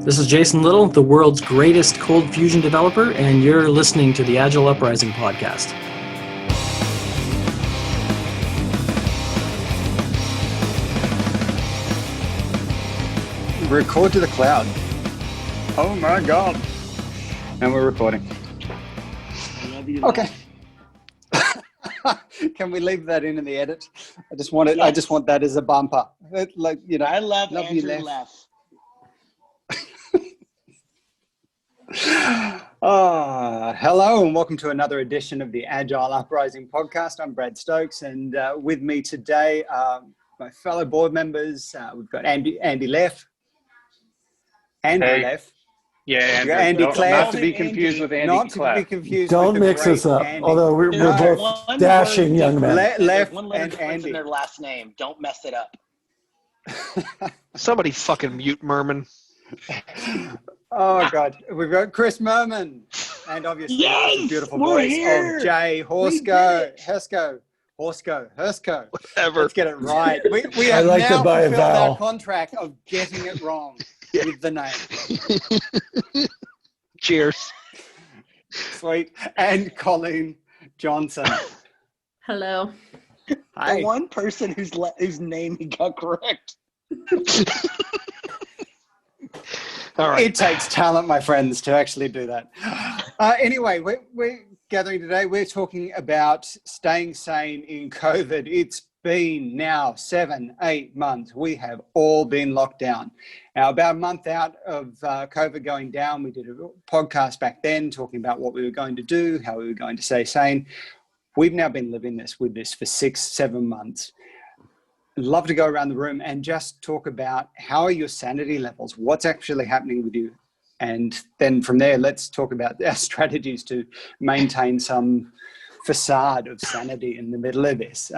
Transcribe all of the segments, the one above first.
This is Jason Little, the world's greatest cold fusion developer, and you're listening to the Agile Uprising podcast. Record to the cloud. Oh my God. And we're recording. Okay. Can we leave that in the edit? I just want it. Yes. I just want that as a bumper. Like, you know, I love Andrew Leff. Hello and welcome to another edition of the Agile Uprising podcast. I'm Brad Stokes, and with me today, my fellow board members, we've got Andy Leff. Leff. Yeah, Andrew. Andy Not to be confused with Andy Not Clef. to be confused Don't with the mix us up, Andy. although we're both dashing young men. Leff one letter and difference Andy. in their last name. Don't mess it up. Somebody fucking mute Merman. Oh God, we've got Chris Merman, and obviously the beautiful voice of Jay Hersko. Whatever. Let's get it right. We have like now to buy a fulfilled our vowel. contract of getting it wrong with the name. Cheers. Sweet. And Colleen Johnson. Hello. Hi. The one person whose name he got correct. All right. It takes talent, my friends, to actually do that. Anyway, we're gathering today. We're talking about staying sane in COVID. It's been now 7-8 months. We have all been locked down. Now, about a month out of COVID going down, we did a podcast back then talking about what we were going to do, how we were going to stay sane. We've now been living with this for 6-7 months. I'd love to go around the room and just talk about how are your sanity levels, what's actually happening with you. And then from there, let's talk about our strategies to maintain some facade of sanity in the middle of this.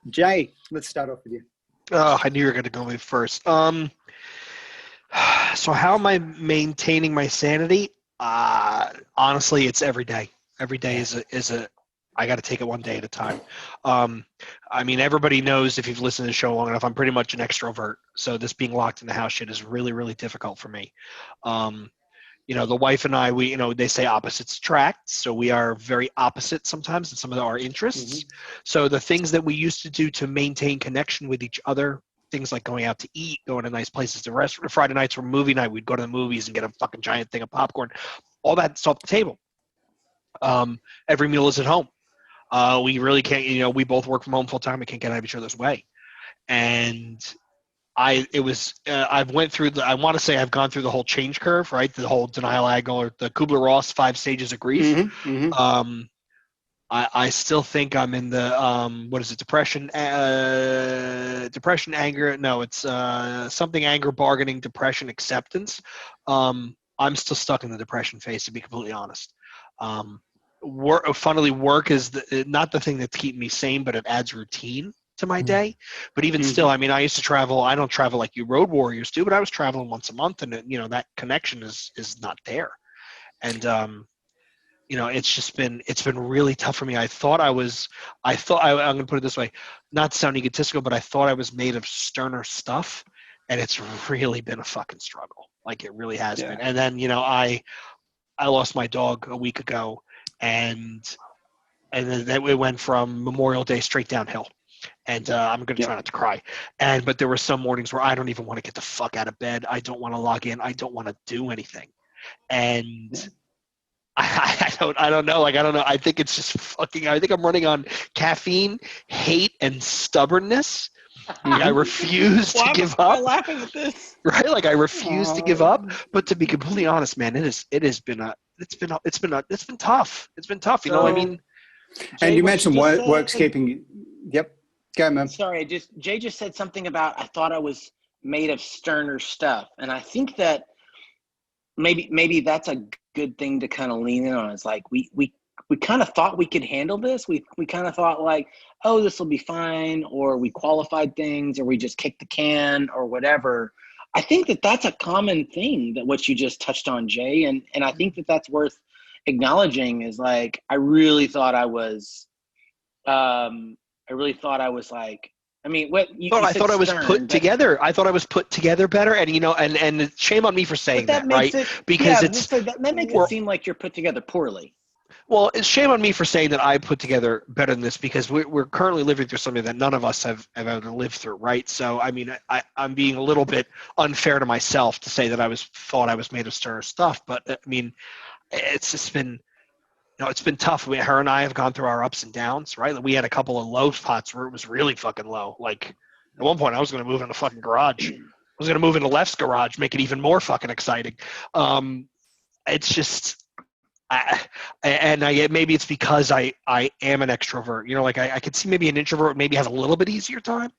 Jay, let's start off with you. Oh, I knew you were going to go with first. So how am I maintaining my sanity? Honestly, it's every day. Every day is a I got to take it one day at a time. I mean, everybody knows if you've listened to the show long enough, I'm pretty much an extrovert. So this being locked in the house shit is really, really difficult for me. You know, the wife and I, they say opposites attract. So we are very opposite sometimes in some of our interests. Mm-hmm. So the things that we used to do to maintain connection with each other, things like going out to eat, going to nice places to restaurant. Friday nights were movie night. We'd go to the movies and get a fucking giant thing of popcorn. All that's off the table. Every meal is at home. We really can't, we both work from home full time. We can't get out of each other's way. And I've gone through the whole change curve, right? The whole denial angle or the Kubler-Ross 5 stages of grief. Mm-hmm, mm-hmm. I still think I'm in the, depression, anger. No, it's something, anger, bargaining, depression, acceptance. I'm still stuck in the depression phase, to be completely honest. Work is not the thing that's keeping me sane, but it adds routine to my day. But even still, I mean, I used to travel. I don't travel like you road warriors do, but I was traveling once a month, and that connection is not there. And it's been really tough for me. I'm going to put it this way, not to sound egotistical, but I thought I was made of sterner stuff, and it's really been a fucking struggle. Like it really has been. And then I lost my dog a week ago. And then it went from Memorial Day straight downhill. And I'm going to try not to cry. But there were some mornings where I don't even want to get the fuck out of bed. I don't want to log in. I don't want to do anything. And I don't know. Like, I don't know. I think it's just I think I'm running on caffeine, hate, and stubbornness. I refuse to give up. I'm laughing at this. Right? Like I refuse to give up. But to be completely honest, man, it's been tough. It's been tough. You know what I mean? And you mentioned work's keeping. Yep. Go, man. Sorry, Jay just said something about I thought I was made of sterner stuff, and I think that maybe that's a good thing to kind of lean in on. It's like we kind of thought we could handle this. We kind of thought like, oh, this will be fine, or we qualified things, or we just kicked the can, or whatever. I think that that's a common thing, that what you just touched on, Jay, and I think that that's worth acknowledging. Is like I really thought I was like I mean, what you, But you I said thought I was stern, put but, together. I thought I was put together better, and and shame on me for but saying that that, makes right? it. Because Yeah, it's that makes it we're seem like you're put together poorly. Well, it's shame on me for saying that I put together better than this because we're currently living through something that none of us have ever lived through, right? So, I mean, I'm being a little bit unfair to myself to say that thought I was made of sterner stuff, but I mean, it's just been, it's been tough. Her and I have gone through our ups and downs, right? We had a couple of low spots where it was really fucking low. Like, at one point, I was going to move in the fucking garage. I was going to move into Left's garage, make it even more fucking exciting. It's just maybe it's because I am an extrovert. Like I could see maybe an introvert maybe has a little bit easier time,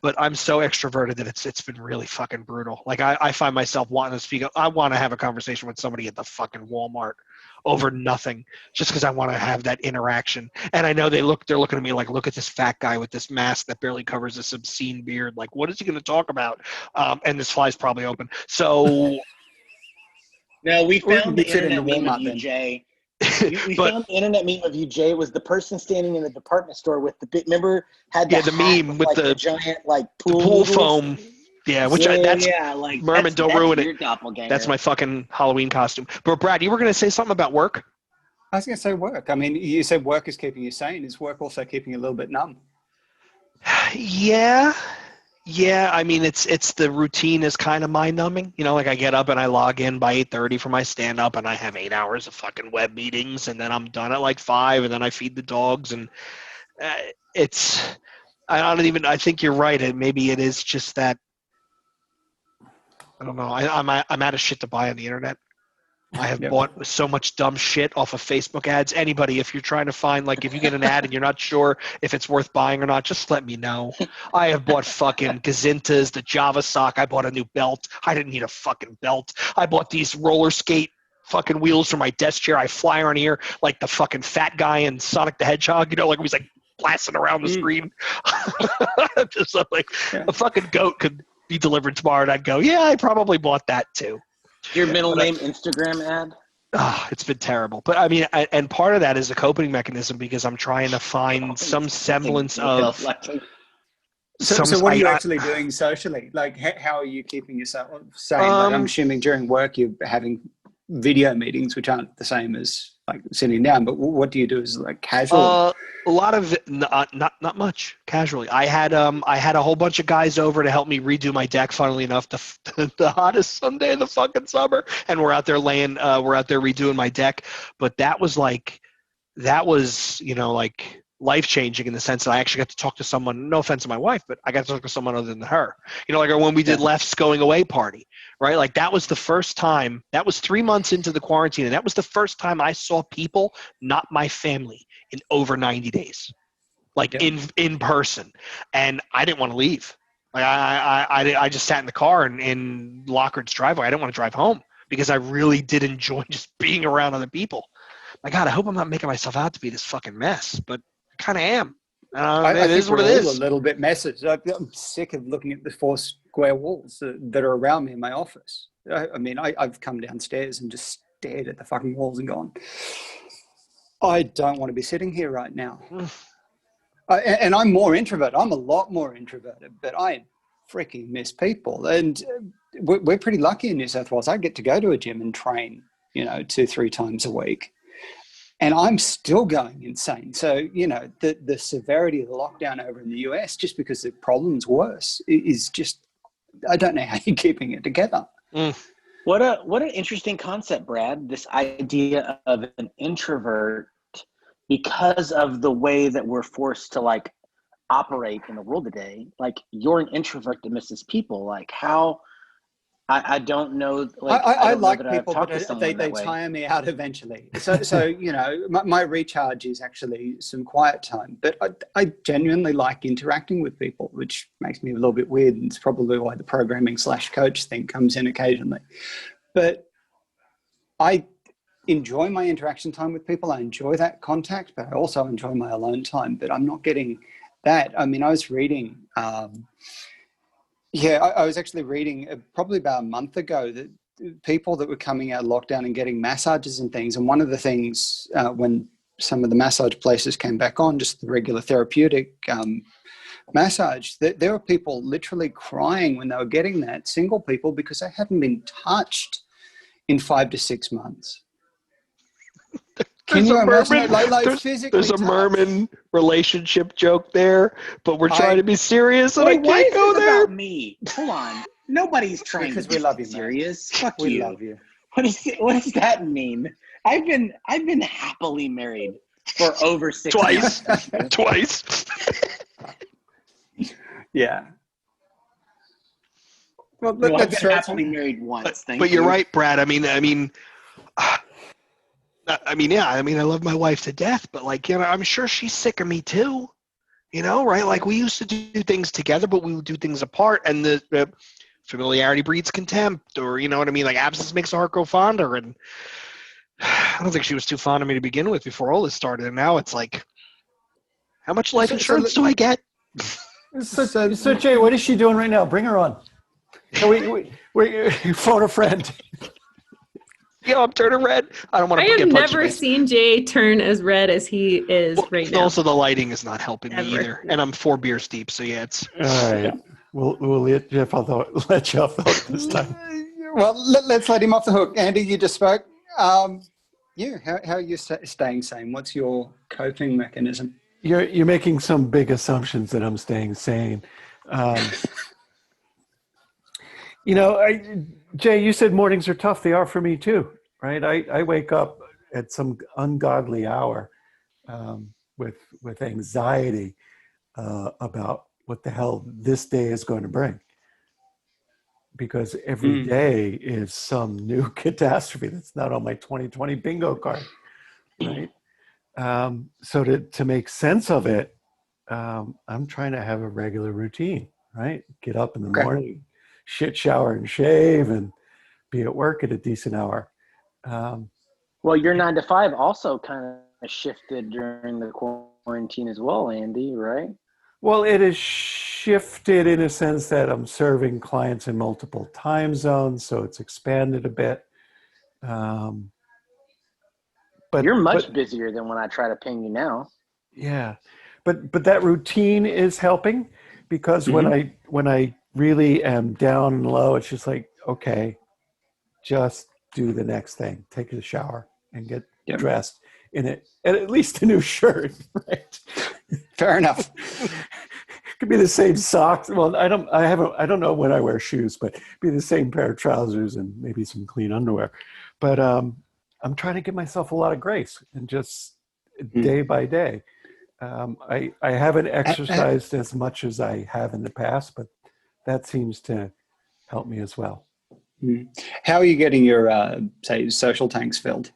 but I'm so extroverted that it's been really fucking brutal. Like I find myself wanting to speak. I want to have a conversation with somebody at the fucking Walmart over nothing, just because I want to have that interaction. And I know they're looking at me like, look at this fat guy with this mask that barely covers this obscene beard. Like, what is he going to talk about? And this fly's probably open. So. No, we found the fit into internet meme Walmart of you, then. Jay. We But- found the internet meme of you, Jay. It was the person standing in the department store with the big. Remember, had the the hat meme with like, the giant like The pool pool noodles? foam. Yeah, like Merman, don't that's ruin it. your doppelganger. That's my fucking Halloween costume. But Brad, you were going to say something about work? I was going to say work. I mean, you said work is keeping you sane. Is work also keeping you a little bit numb? Yeah. I mean, it's the routine is kind of mind numbing. Like I get up and I log in by 8:30 for my stand up, and I have 8 hours of fucking web meetings, and then I'm done at like 5, and then I feed the dogs, and it's. I think you're right. Maybe it is just that. I don't know. I'm out of shit to buy on the internet. I have bought so much dumb shit off of Facebook ads. Anybody, if you're trying to find, like, if you get an ad and you're not sure if it's worth buying or not, just let me know. I have bought fucking Gazintas, the Java sock. I bought a new belt. I didn't need a fucking belt. I bought these roller skate fucking wheels for my desk chair. I fly around here like the fucking fat guy in Sonic the Hedgehog, like he's like blasting around the screen. Just like a fucking goat could be delivered tomorrow, and I'd go, yeah, I probably bought that too. Your middle name Instagram ad? It's been terrible. But I mean, and part of that is a coping mecanism because I'm trying to find some semblance of. So what are you actually doing socially? Like, how are you keeping yourself sane? Like, I'm assuming during work you're having video meetings, which aren't the same as like sitting down. But what do you do as like casual? A lot of not much casually. I had a whole bunch of guys over to help me redo my deck. Funnily enough, the hottest Sunday of the fucking summer, and we're out there redoing my deck. But that was like life changing in the sense that I actually got to talk to someone. No offense to my wife, but I got to talk to someone other than her. Like when we did Left's going away party, right? Like that was the first time. That was 3 months into the quarantine, and that was the first time I saw people, not my family, in over 90 days, like in person. And I didn't want to leave. Like I just sat in the car in Lockhart's driveway. I didn't want to drive home because I really did enjoy just being around other people. My God, I hope I'm not making myself out to be this fucking mess, but I kind of am. I it is think what it we're is. all a little bit messy. I'm sick of looking at the 4 square walls that are around me in my office. I mean, I've come downstairs and just stared at the fucking walls and gone, I don't want to be sitting here right now. And I'm more introvert. I'm a lot more introverted, but I freaking miss people. And we're pretty lucky in New South Wales. I get to go to a gym and train, 2-3 times a week. And I'm still going insane. So, the severity of the lockdown over in the US, just because the problem's worse, is just, I don't know how you're keeping it together. What an interesting concept, Brad. This idea of an introvert, because of the way that we're forced to like operate in the world today. Like you're an introvert that misses people. Like how? I don't know. Like I like people, but they tire me out eventually. So my recharge is actually some quiet time. But I genuinely like interacting with people, which makes me a little bit weird. And it's probably why the programming/coach thing comes in occasionally. But I enjoy my interaction time with people. I enjoy that contact, but I also enjoy my alone time. But I'm not getting that. I mean, I was reading. I was actually reading probably about a month ago that people that were coming out of lockdown and getting massages and things. And one of the things when some of the massage places came back on, just the regular therapeutic massage. There were people literally crying when they were getting that, single people, because they hadn't been touched in 5 to 6 months. Can you imagine it? Like physically there's a touched. Merman relationship joke there, but we're trying to be serious, and Wait, I why can't is go this there. about me? Hold on. Nobody's trying Because to we love be you, man. serious. Fuck We you. love you. What does that mean? I've been happily married for over 6 Twice. months. Twice. Yeah. Well, No, I've let's been happily married once. But you're right, Brad. I mean, yeah. I mean, I love my wife to death, but like, you know, I'm sure she's sick of me too. You know, right? Like we used to do things together, but we would do things apart, and the familiarity breeds contempt, or you know what I mean? Like absence makes the heart grow fonder, and I don't think she was too fond of me to begin with before all this started. And now it's like, how much life insurance do I get? So Jay, what is she doing right now? Bring her on. So we phone a friend. Yeah, I'm turning red. I don't want to I get have punched in never the face. seen Jay turn as red as he is right now. Also, the lighting is not helping me Ever. either, and I'm 4 beers deep. So yeah, it's All right. Yeah. We'll let Jeff off the hook this time. Well, let's let him off the hook. Andy, you just spoke. How are you staying sane? What's your coping mechanism? You're making some big assumptions that I'm staying sane. You know, Jay, you said mornings are tough. They are for me too, right? I wake up at some ungodly hour with anxiety about what the hell this day is going to bring. Because every day is some new catastrophe that's not on my 2020 bingo card, right? So to make sense of it, I'm trying to have a regular routine, right? Get up in the morning, shit, shower, and shave, and be at work at a decent hour. Well, your 9 to 5 also kind of shifted during the quarantine as well, Andy, right? Well, it has shifted in a sense that I'm serving clients in multiple time zones, so it's expanded a bit. But you're much busier than when I try to ping you now. Yeah, but that routine is helping because when I really am down and low, it's just like, okay, just do the next thing, take a shower and get dressed in it, and at least a new shirt, right? Fair enough. Could be the same socks. Well, I don't know when I wear shoes, but be the same pair of trousers and maybe some clean underwear. But I'm trying to give myself a lot of grace and just day by day. I haven't exercised as much as I have in the past, but that seems to help me as well. How are you getting your, say, social tanks filled?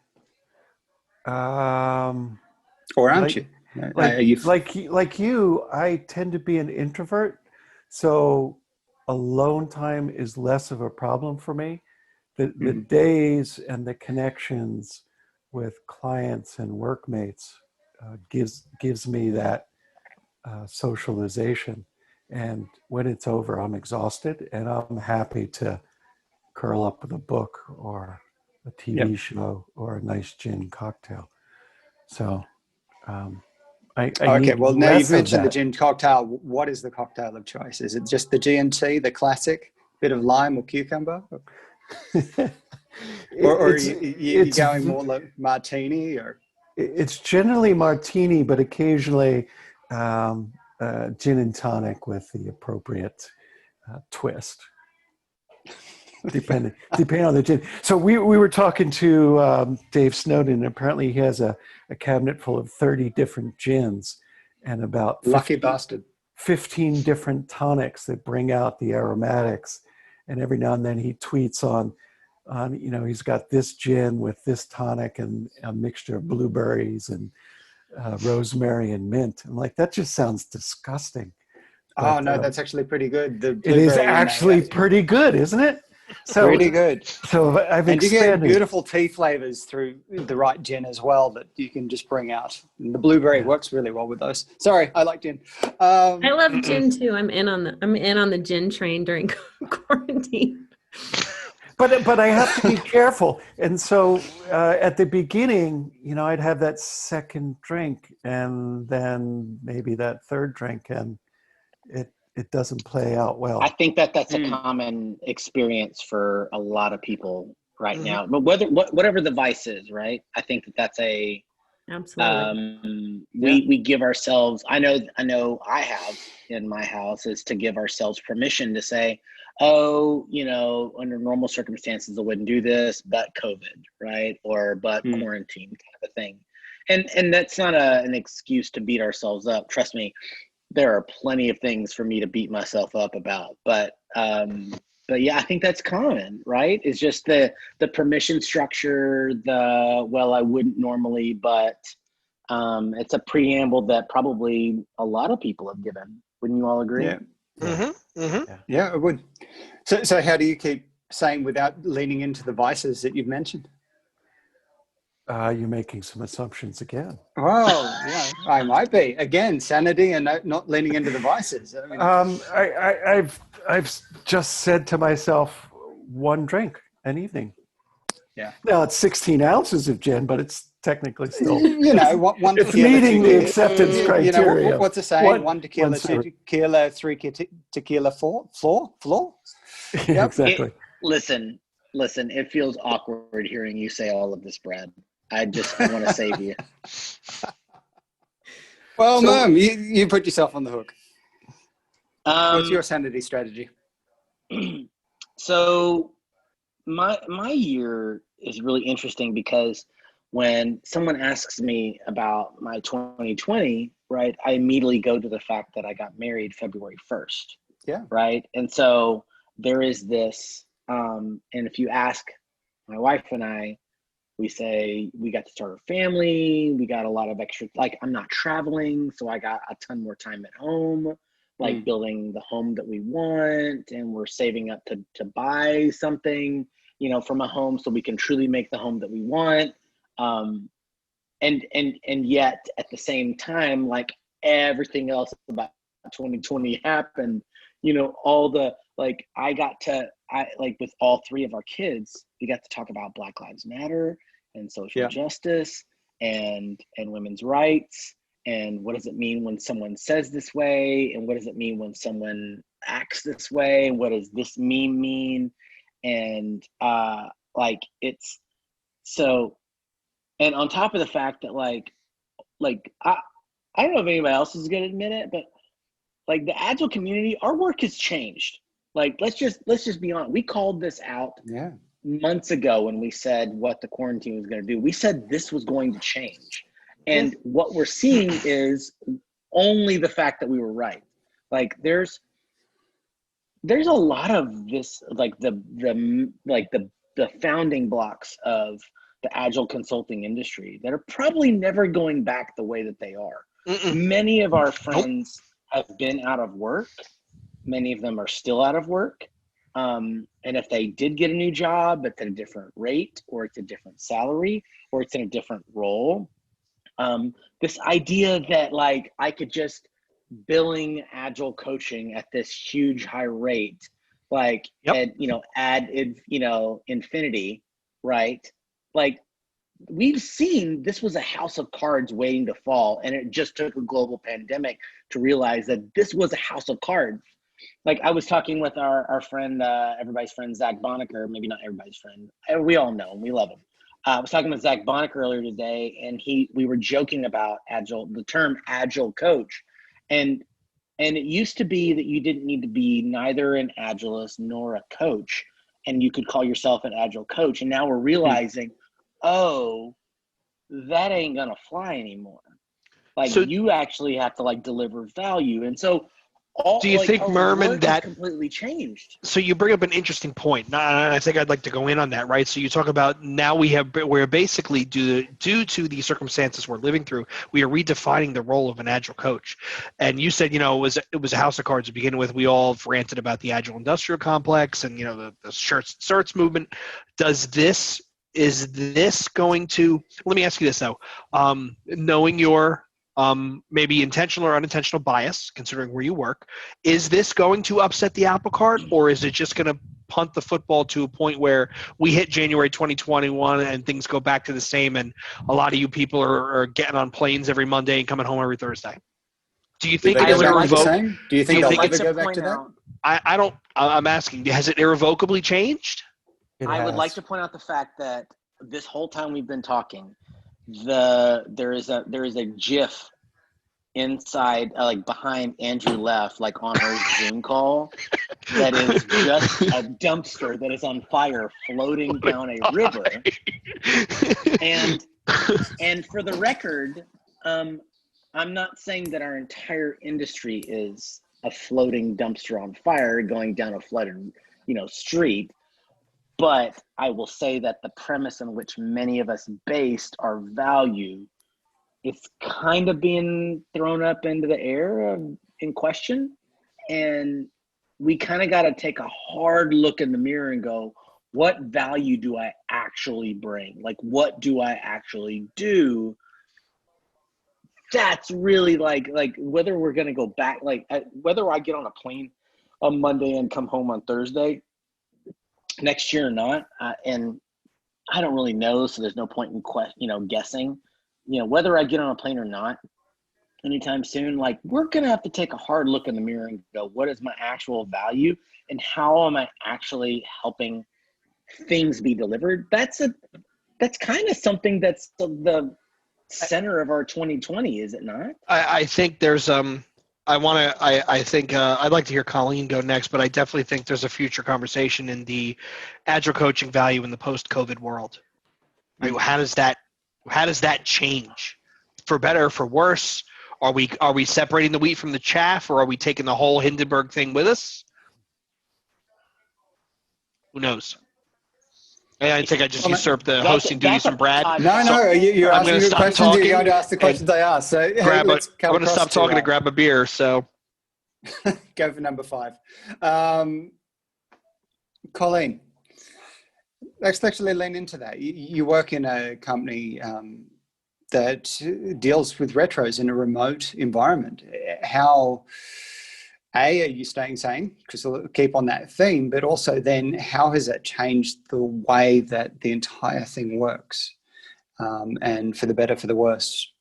Or aren't you? Like you, I tend to be an introvert, so alone time is less of a problem for me. The days and the connections with clients and workmates gives me that socialization. And when it's over, I'm exhausted, and I'm happy to curl up with a book or a TV show or a nice gin cocktail. So okay, well, now you've mentioned the gin cocktail. What is the cocktail of choice? Is it just the G&T, the classic, bit of lime or cucumber? or are you going more like martini? Or it's generally martini, but occasionally gin and tonic with the appropriate twist. Depending on the gin. So we were talking to Dave Snowden, and apparently he has a cabinet full of 30 different gins and about 15 different tonics that bring out the aromatics. And every now and then he tweets on he's got this gin with this tonic and a mixture of blueberries and rosemary and mint. I'm like, that just sounds disgusting. But, no, that's actually pretty good. It is actually pretty good, isn't it? So pretty good. So I've expanded. And you get beautiful tea flavors through the right gin as well that you can just bring out. And the blueberry works really well with those. Sorry, I like gin. I love gin too. I'm in on the gin train during quarantine. But I have to be careful. And so at the beginning, I'd have that second drink and then maybe that third drink, and it doesn't play out well. I think that's a common experience for a lot of people right Mhm. now. But whatever the vice is, right? I think that's a Absolutely. we give ourselves. I know I have in my house is to give ourselves permission to say, oh, under normal circumstances I wouldn't do this, but COVID, right? Or but quarantine kind of a thing. And that's not an excuse to beat ourselves up. Trust me, there are plenty of things for me to beat myself up about. But yeah, I think that's common, right? It's just the permission structure, I wouldn't normally, but it's a preamble that probably a lot of people have given. Wouldn't you all agree? Yeah. Mm-hmm. Mm-hmm. Yeah, it would. So how do you keep saying without leaning into the vices that you've mentioned? You're making some assumptions again. Well, yeah, I might be. Again, sanity and not leaning into the vices. I mean, I've just said to myself, one drink an evening. Yeah. Now it's 16 ounces of gin, but it's technically still. One It's tequila, meeting the two- acceptance criteria. What's the saying? One tequila, one two tequila, three tequila, floor. Yeah, exactly. Listen, it feels awkward hearing you say all of this, Brad. I want to save you. Well, Mom, you put yourself on the hook. What's your sanity strategy? So my year is really interesting because when someone asks me about my 2020, right, I immediately go to the fact that I got married February 1st. Yeah. Right. And so there is this, and if you ask my wife and I, we say we got to start a family. We got a lot of extra, like I'm not traveling. So I got a ton more time at home, like building the home that we want. And we're saving up to buy something, from a home so we can truly make the home that we want. And yet at the same time, like everything else about 2020 happened, all the, like with all three of our kids, we got to talk about Black Lives Matter and social justice and women's rights. And what does it mean when someone says this way? And what does it mean when someone acts this way? And what does this meme mean? And it's so, and on top of the fact that I don't know if anybody else is going to admit it, but like the Agile community, our work has changed. Like, let's just be honest. We called this out months ago when we said what the quarantine was going to do. We said this was going to change. And what we're seeing is only the fact that we were right. Like there's a lot of this, like the founding blocks of the Agile consulting industry that are probably never going back the way that they are. Many of our friends have been out of work. Many of them are still out of work. And if they did get a new job, it's at a different rate, or it's a different salary, or it's in a different role. This idea that like I could just billing Agile coaching at this huge high rate, like ad infinity, right? Like we've seen this was a house of cards waiting to fall, and it just took a global pandemic to realize that this was a house of cards. Like I was talking with our friend, everybody's friend, Zach Bonacker, maybe not everybody's friend. We all know him. We love him. I was talking with Zach Bonacker earlier today, and we were joking about Agile, the term Agile coach. And it used to be that you didn't need to be neither an Agilist nor a coach, and you could call yourself an Agile coach. And now we're realizing, that ain't gonna fly anymore. Like you actually have to like deliver value. And so do you think, Merman, that completely changed? So you bring up an interesting point, and I think I'd like to go in on that, right? So you talk about now we're basically due to the circumstances we're living through, we are redefining the role of an Agile coach. And you said, it was a house of cards to begin with. We all ranted about the Agile industrial complex and the certs movement. Is this going to? Let me ask you this though, knowing your maybe intentional or unintentional bias, considering where you work, is this going to upset the apple cart, or is it just going to punt the football to a point where we hit January 2021 and things go back to the same, and a lot of you people are getting on planes every Monday and coming home every Thursday? Do you Do think they it go is back to the irrevocable? same? Do you think I they'll would like ever to go back point to that? out, I don't. I'm asking. Has it irrevocably changed? It I would like has. to point out the fact that this whole time we've been talking, there is a GIF inside, like behind Andrew left, like on our Zoom call, that is just a dumpster that is on fire floating down a river. And for the record, I'm not saying that our entire industry is a floating dumpster on fire going down a flooded, street. But I will say that the premise on which many of us based our value, it's kind of being thrown up into the air in question. And we kind of got to take a hard look in the mirror and go, what value do I actually bring? Like, what do I actually do? That's really like whether we're going to go back, whether I get on a plane on Monday and come home on Thursday next year or not. And I don't really know. So there's no point in guessing, whether I get on a plane or not anytime soon. Like, we're going to have to take a hard look in the mirror and go, what is my actual value and how am I actually helping things be delivered? That's kind of something that's the center of our 2020, is it not? I think there's I think I'd like to hear Colleen go next, but I definitely think there's a future conversation in the agile coaching value in the post-COVID world. Right? How does that change, for better or for worse? Are we separating the wheat from the chaff, or are we taking the whole Hindenburg thing with us? Who knows? And I think I just usurped the hosting duties from Brad. No, you're I'm asking gonna good stop questions. talking You're going to ask the questions I asked. So I'm let's come going to across stop talking to to grab a beer. So go for number 5. Colleen, let's actually lean into that. You work in a company that deals with retros in a remote environment. How, are you staying sane? Because we'll keep on that theme, but also then how has it changed the way that the entire thing works? And for the better, for the worse,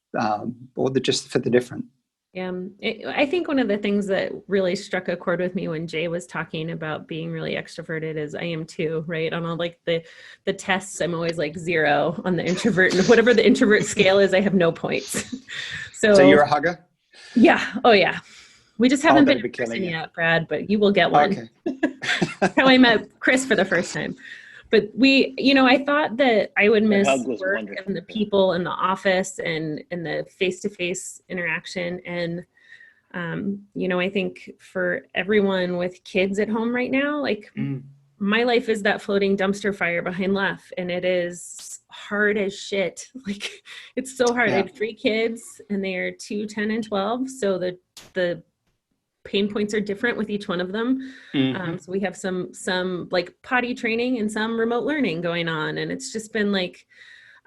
or just for the different? Yeah, I think one of the things that really struck a chord with me when Jay was talking about being really extroverted is I am too, right? On all like the tests, I'm always like 0 on the introvert, and whatever the introvert scale is, I have no points. So you're a hugger? Yeah. Oh yeah. We just haven't been be in person killing yet, Brad, but you will get one. Okay. That's how I met Chris for the first time. But I thought that I would miss work wonderful. and the people in the office and the face-to-face interaction. And, I think for everyone with kids at home right now, like my life is that floating dumpster fire behind left, and it is hard as shit. Like, it's so hard. Yeah. I have 3 kids and they are 2, 10, and 12. So the pain points are different with each one of them. So we have some like potty training and some remote learning going on. And it's just been like,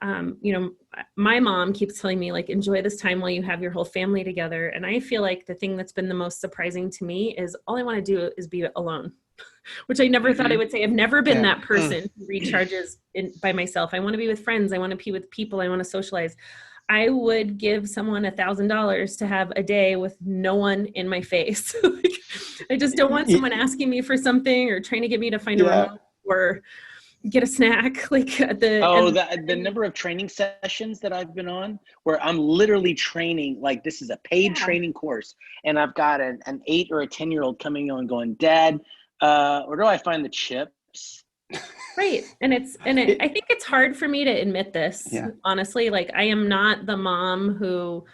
my mom keeps telling me, like, enjoy this time while you have your whole family together. And I feel like the thing that's been the most surprising to me is all I want to do is be alone, which I never thought I would say. I've never been that person who recharges by myself. I want to be with friends. I want to be with people. I want to socialize. I would give someone $1,000 to have a day with no one in my face. Like, I just don't want someone asking me for something or trying to get me to find a remote or get a snack. Like the number of training sessions that I've been on where I'm literally training, like this is a paid training course, and I've got an 8 or a 10-year-old coming on going, Dad, where do I find the chips? Right. And I think it's hard for me to admit this, honestly. Like, I am not the mom who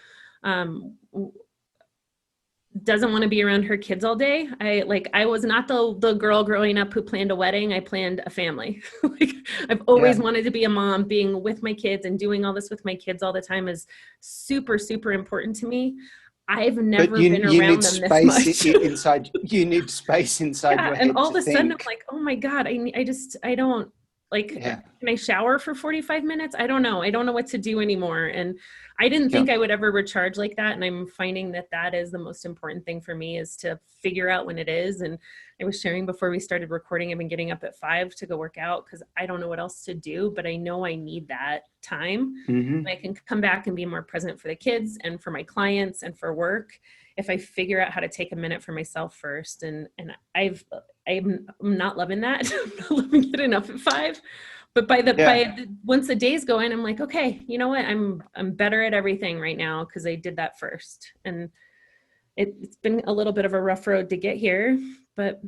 doesn't want to be around her kids all day. I was not the girl growing up who planned a wedding. I planned a family. Like, I've always wanted to be a mom. Being with my kids and doing all this with my kids all the time is super, super important to me. I've never been around them this much. You need space inside your head. And all of a sudden I'm like, oh my God, I don't like, can I shower for 45 minutes? I don't know what to do anymore. And I didn't think I would ever recharge like that. And I'm finding that that is the most important thing for me, is to figure out when it is. And I was sharing before we started recording, I've been getting up at 5 to go work out because I don't know what else to do, but I know I need that time. Mm-hmm. I can come back and be more present for the kids and for my clients and for work if I figure out how to take a minute for myself first. And I'm not loving that. I'm not loving getting up at 5. But once the days go in, I'm like, okay, you know what? I'm better at everything right now because I did that first. And it's been a little bit of a rough road to get here, but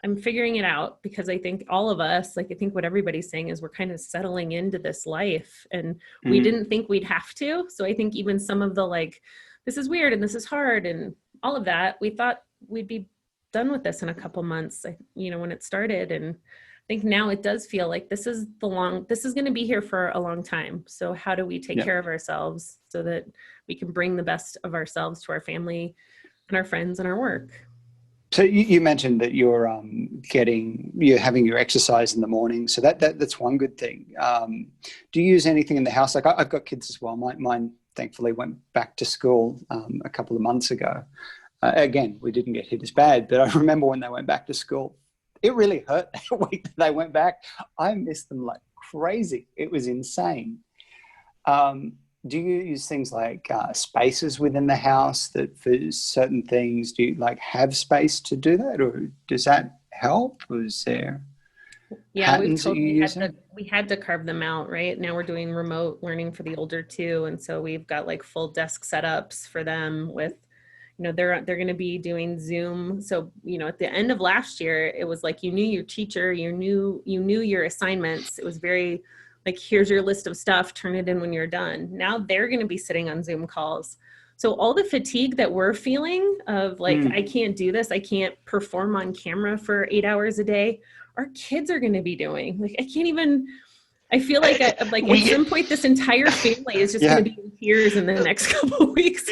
I'm figuring it out, because I think all of us, like, I think what everybody's saying is we're kind of settling into this life, and we didn't think we'd have to. So I think even some of the, like, this is weird and this is hard and all of that, we thought we'd be done with this in a couple months, when it started. And I think now it does feel like this is going to be here for a long time. So how do we take care of ourselves so that we can bring the best of ourselves to our family and our friends and our work? So you mentioned that you're having your exercise in the morning. So that's one good thing. Do you use anything in the house? Like, I've got kids as well. Mine thankfully went back to school a couple of months ago. Again, we didn't get hit as bad, but I remember when they went back to school, it really hurt that week that they went back. I missed them like crazy. It was insane. Do you use things like spaces within the house that for certain things, do you like have space to do that, or does that help? Was there patterns that you use? We had to carve them out, right? Now we're doing remote learning for the older two. And so we've got like full desk setups for them with, they're going to be doing Zoom. So, at the end of last year, it was like, you knew your teacher, you knew your assignments. It was very like, here's your list of stuff, turn it in when you're done. Now they're going to be sitting on Zoom calls. So all the fatigue that we're feeling of like, I can't do this, I can't perform on camera for 8 hours a day, our kids are going to be doing. Like, I feel like at some point this entire family is just going to be in tears in the next couple of weeks.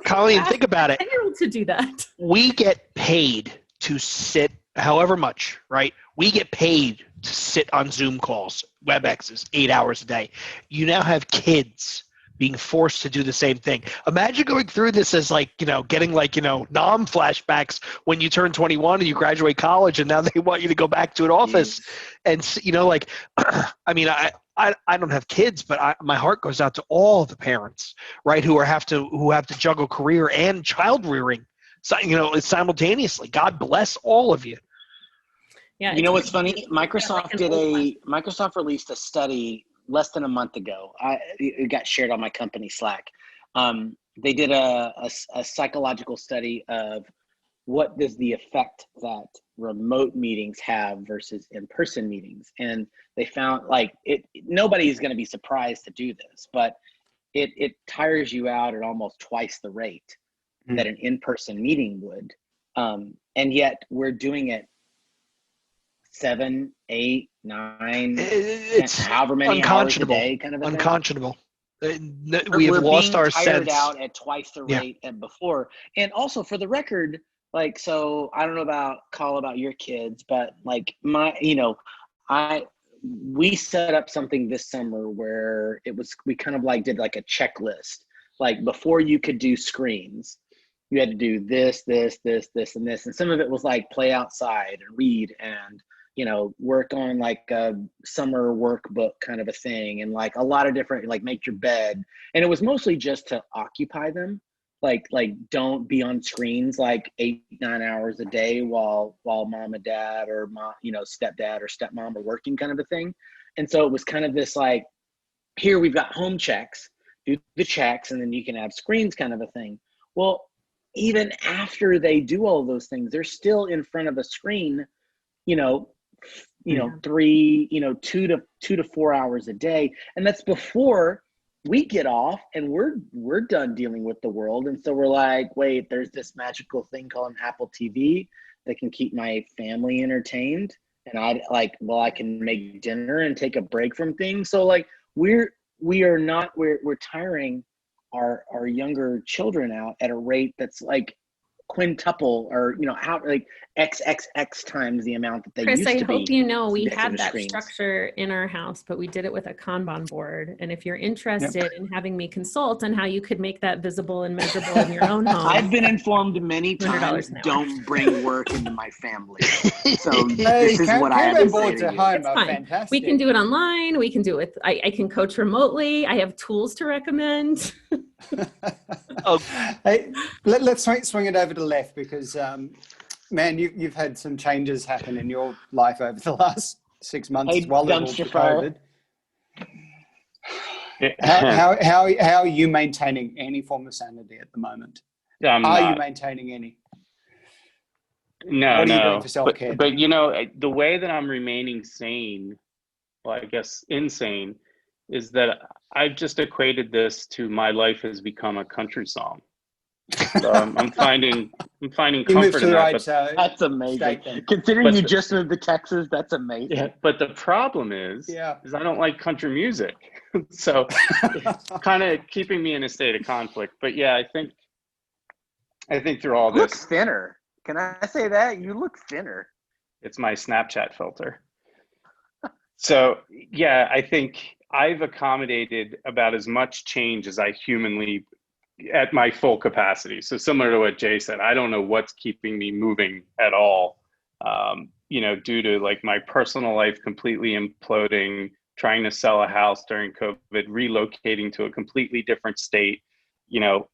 Colleen, think about it. 10-year-old to do that. We get paid to sit however much, right? We get paid to sit on Zoom calls, WebExes, 8 hours a day. You now have kids being forced to do the same thing. Imagine going through this as getting nom flashbacks when you turn 21 and you graduate college, and now they want you to go back to an office. And I mean, I don't have kids, but my heart goes out to all the parents, right, who have to juggle career and child rearing, simultaneously. God bless all of you. Yeah, what's funny? Microsoft released a study less than a month ago. It got shared on my company Slack. They did a psychological study of what does the effect that remote meetings have versus in-person meetings, and they found nobody's going to be surprised to do this, but it tires you out at almost twice the rate that an in-person meeting would, and yet we're doing it 7, 8, 9, however many hours a day, kind of unconscionable. We have lost our sense. Out at twice the rate and before. And also, for the record, so I don't know about your kids, but we set up something this summer where we kind of did like a checklist. Like, before you could do screens, you had to do this, this, this, this, and this. And some of it was like play outside and read and work on like a summer workbook kind of a thing, and like a lot of different, make your bed. And it was mostly just to occupy them, like don't be on screens 8, 9 hours a day while mom and dad or mom, stepdad or stepmom are working, kind of a thing. And so it was kind of this here we've got home checks, do the checks, and then you can have screens, kind of a thing. Well, even after they do all those things, they're still in front of a screen, 2 to 4 hours a day. And that's before we get off and we're done dealing with the world. And so we're like, wait, there's this magical thing called an Apple TV that can keep my family entertained. And I can make dinner and take a break from things. So we're tiring our younger children out at a rate that's quintuple or, out like XXX times the amount that they Chris, used I to be. hope you know we connected had with that screens. structure in our house, but we did it with a Kanban board. And if you're interested in having me consult on how you could make that visible and measurable in your own home, I've been informed many times, $100 an hour. don't bring work into my family. So Hey, this is what I have to Kanban say boards to at you. home It's are fine. fantastic. We can do it online. We can do it with, I can coach remotely. I have tools to recommend. Hey, let's swing it over to left because, man, you've had some changes happen in your life over the last 6 months Hey, as well as all dumpster the fire. COVID. How are you maintaining any form of sanity at the moment? Are you maintaining any? No, what are you doing for self-care? But the way that I'm remaining sane, well, I guess insane, is that I've just equated this to my life has become a country song. So I'm finding You comfort moved to in the that. right But, That's amazing. state then. Considering you just moved to Texas, that's amazing. yeah, but the problem is I don't like country music. So it's kind of keeping me in a state of conflict. But yeah, I think through all You look this, thinner. Can I say that? You look thinner. it's my Snapchat filter. So yeah, I think I've accommodated about as much change as I humanly at my full capacity. So similar to what Jay said, I don't know what's keeping me moving at all. Due to like my personal life completely imploding, trying to sell a house during COVID, relocating to a completely different state,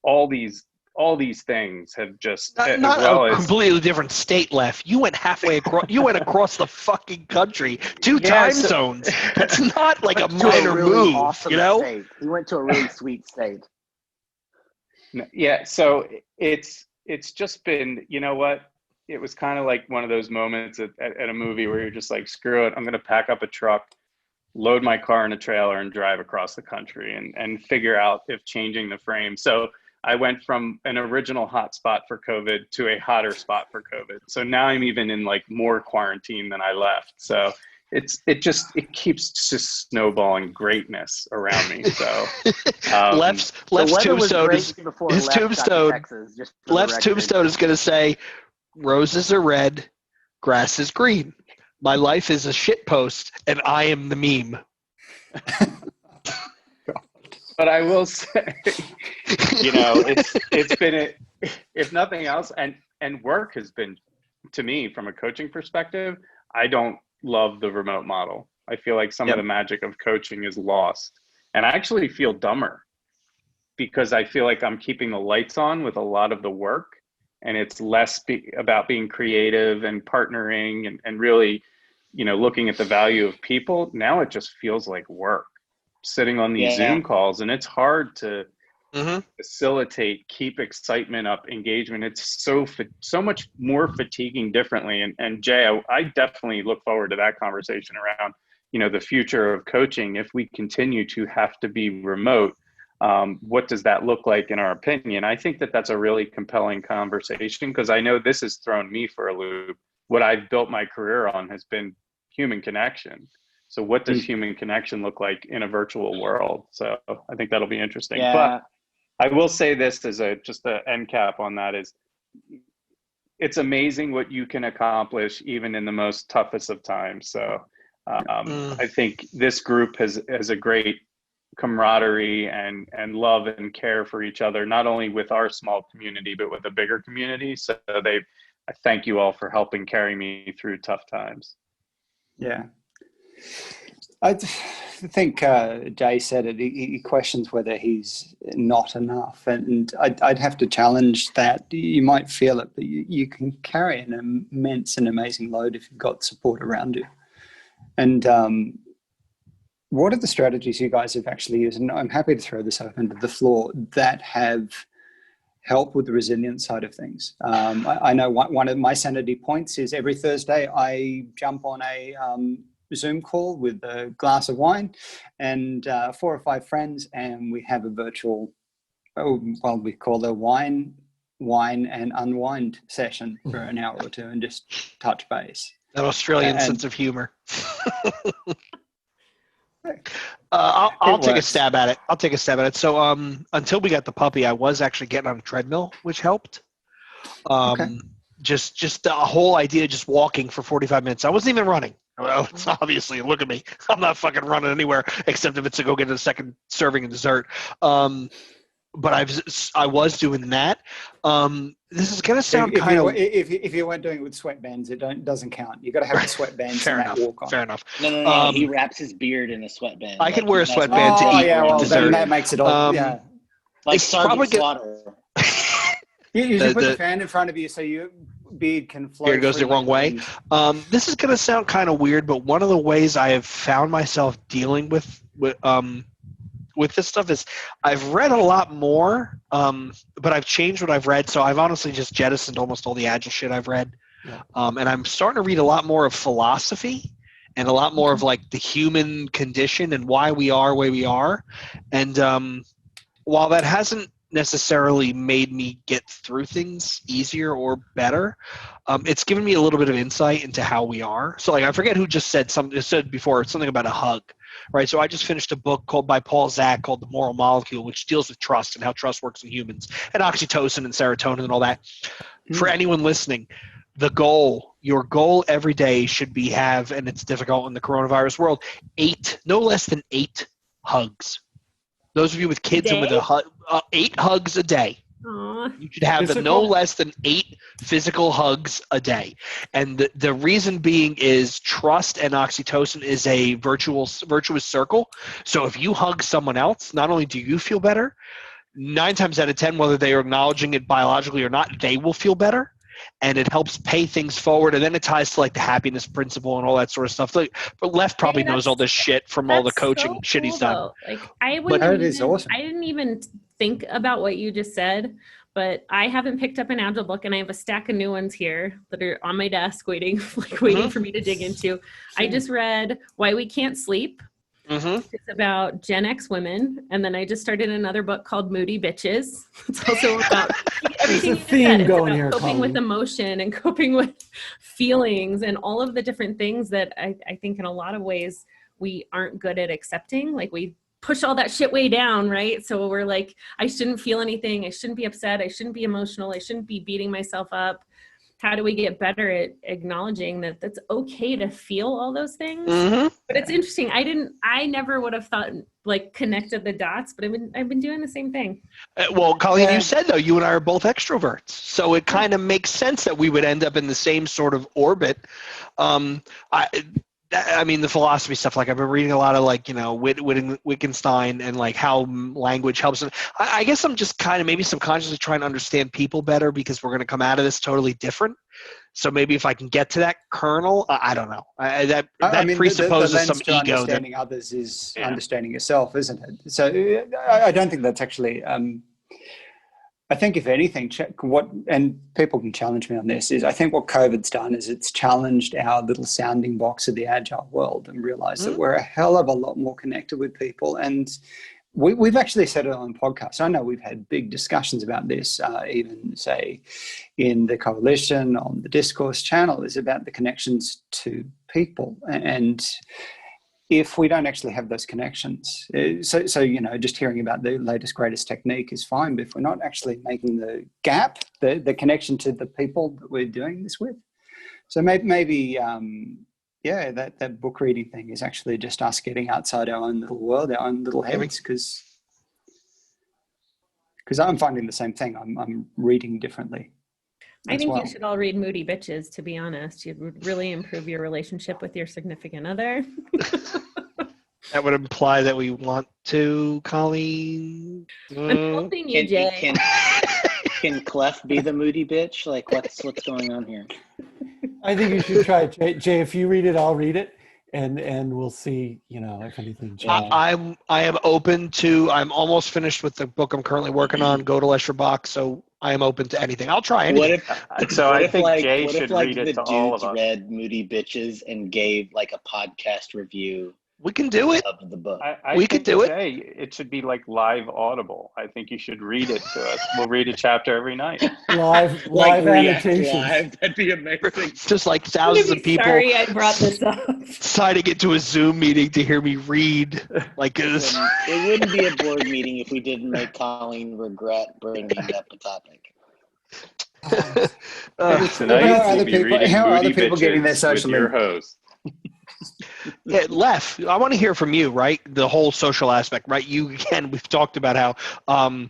all these things have just Not a completely different state left. You went halfway across. You went across the fucking country, two time zones. That's not like a minor move, awesome state. He went to a really sweet state. Yeah, so it's just been, what? It was kind of like one of those moments at a movie where you're just like, screw it, I'm going to pack up a truck, load my car in a trailer and drive across the country and figure out if changing the frame. So I went from an original hot spot for COVID to a hotter spot for COVID. So now I'm even in like more quarantine than I left. So it keeps just snowballing greatness around me. So Left's tombstone is his tombstone. Left's tombstone is going to say, "Roses are red, grass is green. My life is a shit post, and I am the meme." But I will say, it's been if nothing else, and work has been, to me, from a coaching perspective, I don't love the remote model. I feel like some of the magic of coaching is lost. And I actually feel dumber because I feel like I'm keeping the lights on with a lot of the work, and it's less about being creative and partnering and really, looking at the value of people. Now it just feels like work, sitting on these Zoom calls, and it's hard to facilitate, keep excitement up, engagement. It's so much more fatiguing differently. And Jay, I definitely look forward to that conversation around, the future of coaching. If we continue to have to be remote, what does that look like in our opinion? I think that's a really compelling conversation because I know this has thrown me for a loop. What I've built my career on has been human connection. So what does human connection look like in a virtual world? So I think that'll be interesting. Yeah. But I will say this as just an end cap on that is it's amazing what you can accomplish even in the most toughest of times. So I think this group has a great camaraderie and love and care for each other, not only with our small community, but with a bigger community. So I thank you all for helping carry me through tough times. Yeah. I think Jay said it. He questions whether he's not enough, and I'd have to challenge that. You might feel it, but you can carry an immense and amazing load if you've got support around you. And what are the strategies you guys have actually used? And I'm happy to throw this open to the floor that have helped with the resilience side of things. I know one of my sanity points is every Thursday I jump on a Zoom call with a glass of wine and 4 or 5 friends, and we have a virtual, we call it wine and unwind session for an hour or two and just touch base. That Australian sense of humor. I'll take a stab at it. So until we got the puppy, I was actually getting on a treadmill, which helped. Okay. Just the whole idea of just walking for 45 minutes. I wasn't even running. Well, it's obviously, look at me. I'm not fucking running anywhere except if it's to go get a second serving of dessert. But I was doing that. This is gonna sound kind of. If you weren't doing it with sweatbands, it doesn't count. You got to have the sweatbands Fair and enough. that walk on. Fair enough. No. He wraps his beard in a sweatband. I could wear a sweatband to Oh eat yeah, well dessert. then that makes it all. Yeah. like It's Sergeant probably good- Slaughter. You should put The- the fan in front of you so your beard can flow. Beard goes the freely. wrong way. This is going to sound kind of weird, but one of the ways I have found myself dealing with this stuff is I've read a lot more, but I've changed what I've read. So I've honestly just jettisoned almost all the Agile shit I've read. Yeah. And I'm starting to read a lot more of philosophy and a lot more of like the human condition and why we are where we are. And while that hasn't necessarily made me get through things easier or better, it's given me a little bit of insight into how we are. So like I forget who just said before something about a hug, right? So I just finished a book by Paul Zak called The Moral Molecule, which deals with trust and how trust works in humans and oxytocin and serotonin and all that. For anyone listening, your goal every day should be and it's difficult in the coronavirus world, no less than 8 hugs. Those of you with kids and with 8 hugs a day. Aww. You should have no less than 8 physical hugs a day. And the reason being is trust and oxytocin is a virtuous circle. So if you hug someone else, not only do you feel better, 9 times out of 10, whether they are acknowledging it biologically or not, they will feel better. And it helps pay things forward, and then it ties to like the happiness principle and all that sort of stuff. But Leff probably knows all this shit from all the coaching shit he's done. Though. Like awesome. I didn't even think about what you just said, but I haven't picked up an Agile book, and I have a stack of new ones here that are on my desk waiting for me to dig into. I just read Why We Can't Sleep. It's about Gen X women, and then I just started another book called Moody Bitches. It's also about everything you said. It's about coping with emotion and coping with feelings and all of the different things that I think in a lot of ways we aren't good at accepting. Like we push all that shit way down, right? So we're like, I shouldn't feel anything. I shouldn't be upset. I shouldn't be emotional. I shouldn't be beating myself up. How do we get better at acknowledging that that's okay to feel all those things? But it's interesting. I never would have thought like connected the dots, but I've been doing the same thing. Well, Colleen, you said though, you and I are both extroverts. So it kind of makes sense that we would end up in the same sort of orbit. I mean, the philosophy stuff, like I've been reading a lot of like, Wittgenstein and like how language helps. I guess I'm just kind of maybe subconsciously trying to understand people better because we're going to come out of this totally different. So maybe if I can get to that kernel, I don't know. That presupposes the some ego. Understanding others is understanding yourself, isn't it? So I don't think that's actually. I think if anything, and people can challenge me on this, is I think what COVID's done is it's challenged our little sounding box of the Agile world and realized that we're a hell of a lot more connected with people. And we've actually said it on podcasts. I know we've had big discussions about this, even say in the coalition on the discourse channel, is about the connections to people. And if we don't actually have those connections, so just hearing about the latest, greatest technique is fine, but if we're not actually making the gap, the connection to the people that we're doing this with, so maybe that book reading thing is actually just us getting outside our own little world, our own little heads, because I'm finding the same thing. I'm reading differently. I think you should all read Moody Bitches, to be honest. It would really improve your relationship with your significant other. That would imply that we want to, Colleen. I'm helping you, Jay. Can Clef be the moody bitch? Like, what's going on here? I think you should try it, Jay. If you read it, I'll read it, and we'll see. If anything changes. I am open to. I'm almost finished with the book I'm currently working on. Go to Lesher Box. So I am open to anything. I'll try anything. I think Jay should read it to all of us. Read Moody Bitches and gave like a podcast review. We can do it. Of the book. We could do it. Jay, it should be like live Audible. I think you should read it to us. We'll read a chapter every night. Live annotations. That'd be amazing. Just like thousands of people. Sorry, I brought this up. Signing into a Zoom meeting to hear me read like this. It wouldn't be a board meeting if we didn't make Colleen regret bringing up the topic. Tonight How are we'll other be people- reading how are other Moody people getting their Bitches social with your media? host. Yeah, Lef, I want to hear from you, right? The whole social aspect, right? You, again, we've talked about how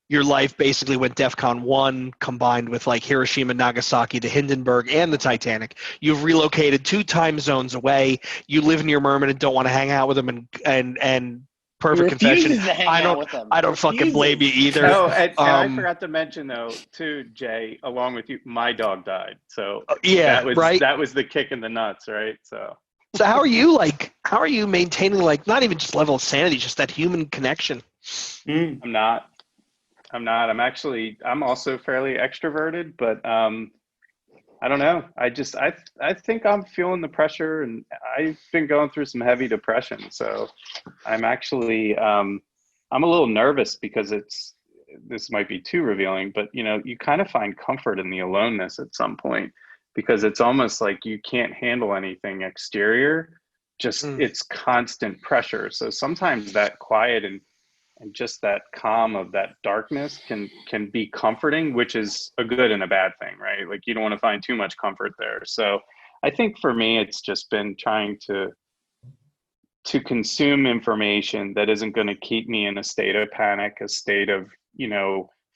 your life basically went DEFCON 1 combined with like Hiroshima, Nagasaki, the Hindenburg, and the Titanic. You've relocated 2 time zones away. You live in your merman and don't want to hang out with them. And perfect confession, Refuses to hang out with them. I don't fucking blame you either. Oh, and I forgot to mention though, too, Jay, along with you, my dog died. So yeah, that right. was the kick in the nuts, right? So So how are you maintaining like not even just level of sanity, just that human connection? I'm not. I'm also fairly extroverted, but I don't know. I think I'm feeling the pressure, and I've been going through some heavy depression. So I'm actually I'm a little nervous because this might be too revealing, but you kind of find comfort in the aloneness at some point because it's almost like you can't handle anything exterior. Just it's constant pressure. So sometimes that quiet and just that calm of that darkness can be comforting, which is a good and a bad thing, right? Like you don't want to find too much comfort there. So I think for me, it's just been trying to consume information that isn't going to keep me in a state of panic, a state of,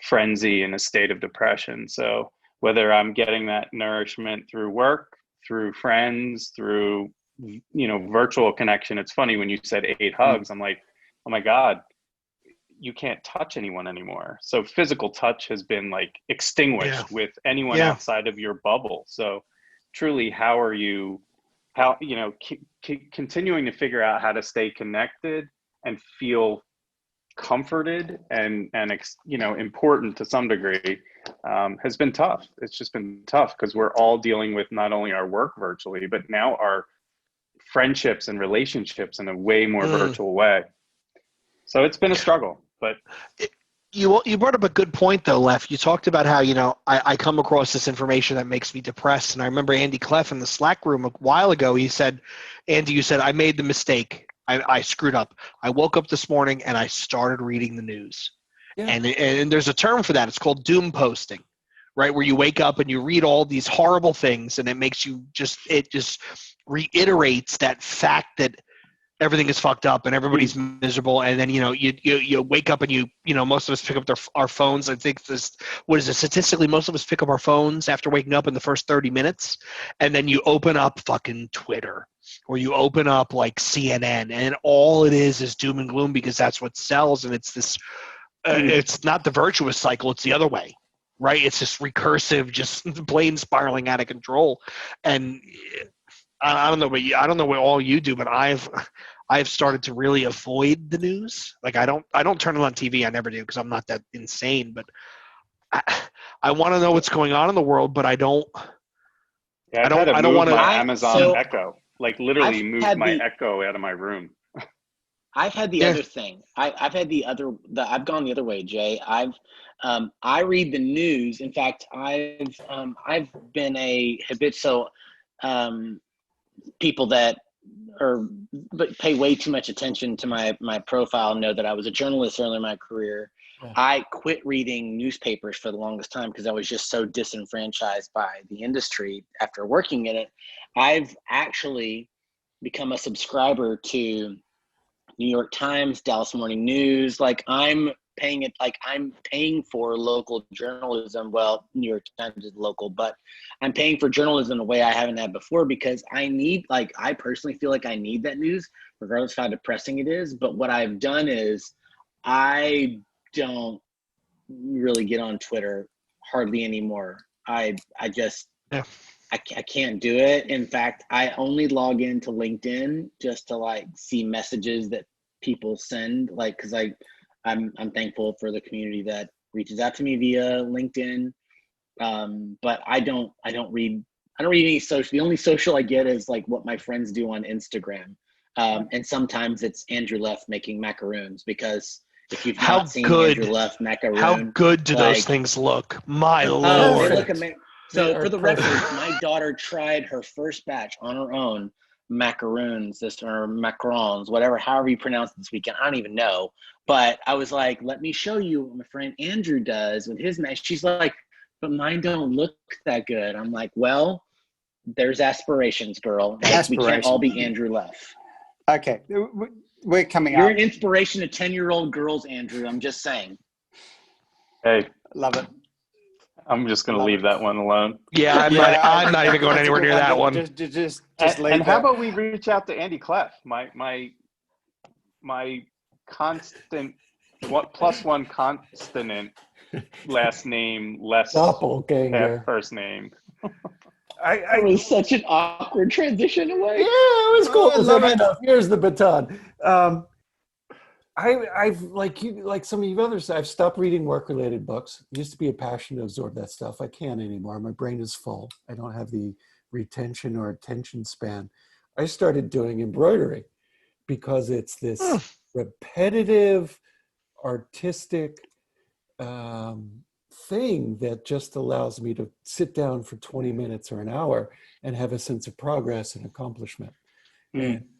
frenzy, and a state of depression. So whether I'm getting that nourishment through work, through friends, through, virtual connection. It's funny when you said 8 hugs, I'm like, oh my God, you can't touch anyone anymore. So physical touch has been like extinguished with anyone outside of your bubble. So truly, how are you, continuing to figure out how to stay connected and feel comforted and important to some degree has been tough. It's just been tough because we're all dealing with not only our work virtually, but now our friendships and relationships in a way more virtual way. So it's been a struggle. But you brought up a good point though, Lef. You talked about how I come across this information that makes me depressed, and I remember Andy Clef in the Slack room a while ago. He said, "Andy, you said I made the mistake. I screwed up. I woke up this morning and I started reading the news, and there's a term for that. It's called doom posting, right? Where you wake up and you read all these horrible things, and it makes you just reiterates that fact that." Everything is fucked up and everybody's miserable, and then you wake up and most of us pick up our phones. I think statistically most of us pick up our phones after waking up in the first 30 minutes, and then you open up fucking Twitter or you open up like CNN, and all it is doom and gloom because that's what sells. And it's this it's not the virtuous cycle, it's the other way, right? It's just recursive, just plain spiraling out of control. And I don't know what all you do, but I've started to really avoid the news. Like I don't turn it on TV. I never do because I'm not that insane. But I want to know what's going on in the world, but I don't. Yeah, I don't want to. My Amazon Echo, like literally moved my Echo out of my room. I've had the other thing. I've had I've gone the other way, Jay. I read the news. In fact, I've been a habitual. People that pay way too much attention to my profile know that I was a journalist early in my career. Yeah. I quit reading newspapers for the longest time because I was just so disenfranchised by the industry after working in it. I've actually become a subscriber to New York Times, Dallas Morning News. Like I'm paying for local journalism. Well, New York Times is local, but I'm paying for journalism in a way I haven't had before because I personally feel like I need that news, regardless of how depressing it is. But what I've done is I don't really get on Twitter hardly anymore. I can't do it. In fact, I only log into LinkedIn just to see messages that people send, because I'm thankful for the community that reaches out to me via LinkedIn. But I don't read any social. The only social I get is what my friends do on Instagram. And sometimes it's Andrew Leff making macaroons, because if you've not seen Andrew Leff macaroon, how good do those things look? My Lord. They look amazing. So for the record, my daughter tried her first batch on her own macaroons, or macarons, however you pronounce it this weekend. I don't even know. But I was like, let me show you what my friend Andrew does with his mac. She's like, but mine don't look that good. I'm like, well, there's aspirations, girl. Like, we can't all be Andrew Leff. Okay, we're coming You're up. an inspiration to 10-year-old girls, Andrew. I'm just saying. Hey, Love it. I'm just going to leave that one alone. Yeah, I'm not even going anywhere near that one. Just leave And how it. about we reach out to Andy Clef, my constant +1 consonant last name, less Doppelganger. first name. It was such an awkward transition away. Yeah, it was cool. I love it. Here's the baton. I've like some of you others, I've stopped reading work-related books. It used to be a passion to absorb that stuff. I can't anymore. My brain is full. I don't have the retention or attention span. I started doing embroidery because it's this repetitive, artistic thing that just allows me to sit down for 20 minutes or an hour and have a sense of progress and accomplishment.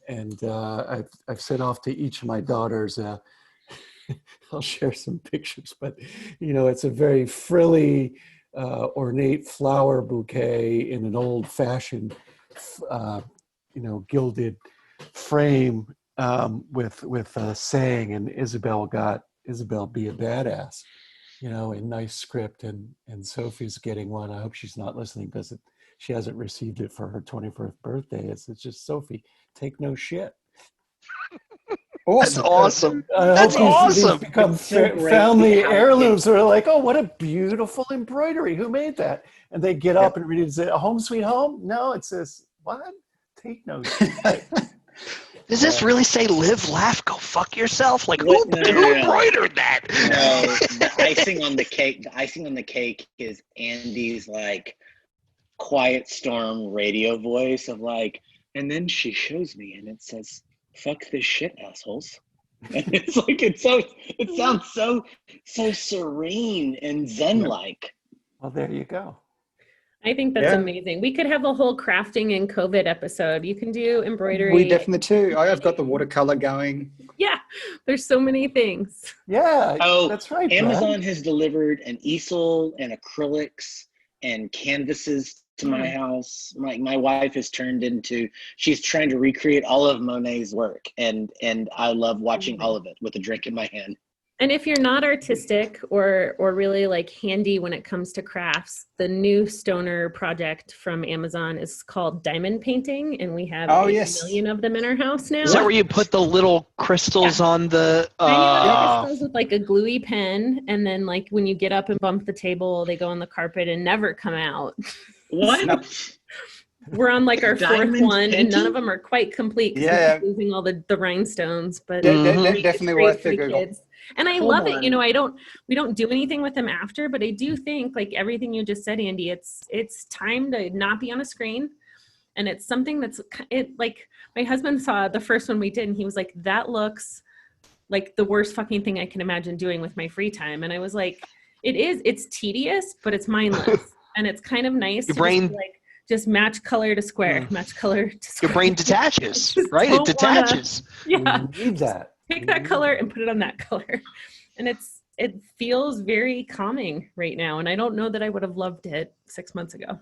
And I've sent off to each of my daughters. I'll share some pictures, but it's a very frilly, ornate flower bouquet in an old-fashioned, gilded frame with a saying. And Isabel be a badass, in nice script. And Sophie's getting one. I hope she's not listening because she hasn't received it for her 21st birthday. It's just Sophie. Take no shit. Awesome. That's awesome. That's awesome. These become so great family how heirlooms. They're like, oh, what a beautiful embroidery. Who made that? And they get up and read it and say, Home Sweet Home? No, it says, what? Take no shit. Does this really say live, laugh, go fuck yourself? Like, What? who No. embroidered that? No, the icing on the cake. The icing on the cake is Andy's like quiet storm radio voice of like, and then she shows me and it says, fuck this shit, assholes. And it's like, it sounds so serene and zen-like. Well, there you go. I think that's amazing. We could have a whole crafting and COVID episode. You can do embroidery. We definitely too. I've got the watercolor going. Yeah, there's so many things. Yeah, Oh, that's right. Amazon Brad. has delivered an easel and acrylics and canvases to my house. My wife has turned into, she's trying to recreate all of Monet's work, and I love watching all of it with a drink in my hand. And if you're not artistic or really like handy when it comes to crafts, the new stoner project from Amazon is called diamond painting, and we have 8 million of them in our house now. Is that where you put the little crystals on the? Crystals with like a gluey pen, and then like when you get up and bump the table, they go on the carpet and never come out. What? We're on like our Diamond 4th one, painting? and none of them are quite complete because we're losing all the rhinestones. But Definitely worth the Google. kids. And I love it. We don't do anything with them after, but I do think like everything you just said, Andy, it's time to not be on a screen. And it's something that's like my husband saw the first one we did and he was like, that looks like the worst fucking thing I can imagine doing with my free time. And I was like, it's tedious, but it's mindless. And it's kind of nice Your brain, just match color to square, match color to square. Your brain detaches, right? It detaches. You need that. Take that color and put it on that color. And it feels very calming right now. And I don't know that I would have loved it 6 months ago.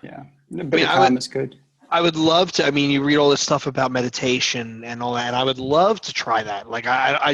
Yeah. But calm is good. I would love to. I mean, you read all this stuff about meditation and all that. And I would love to try that. Like,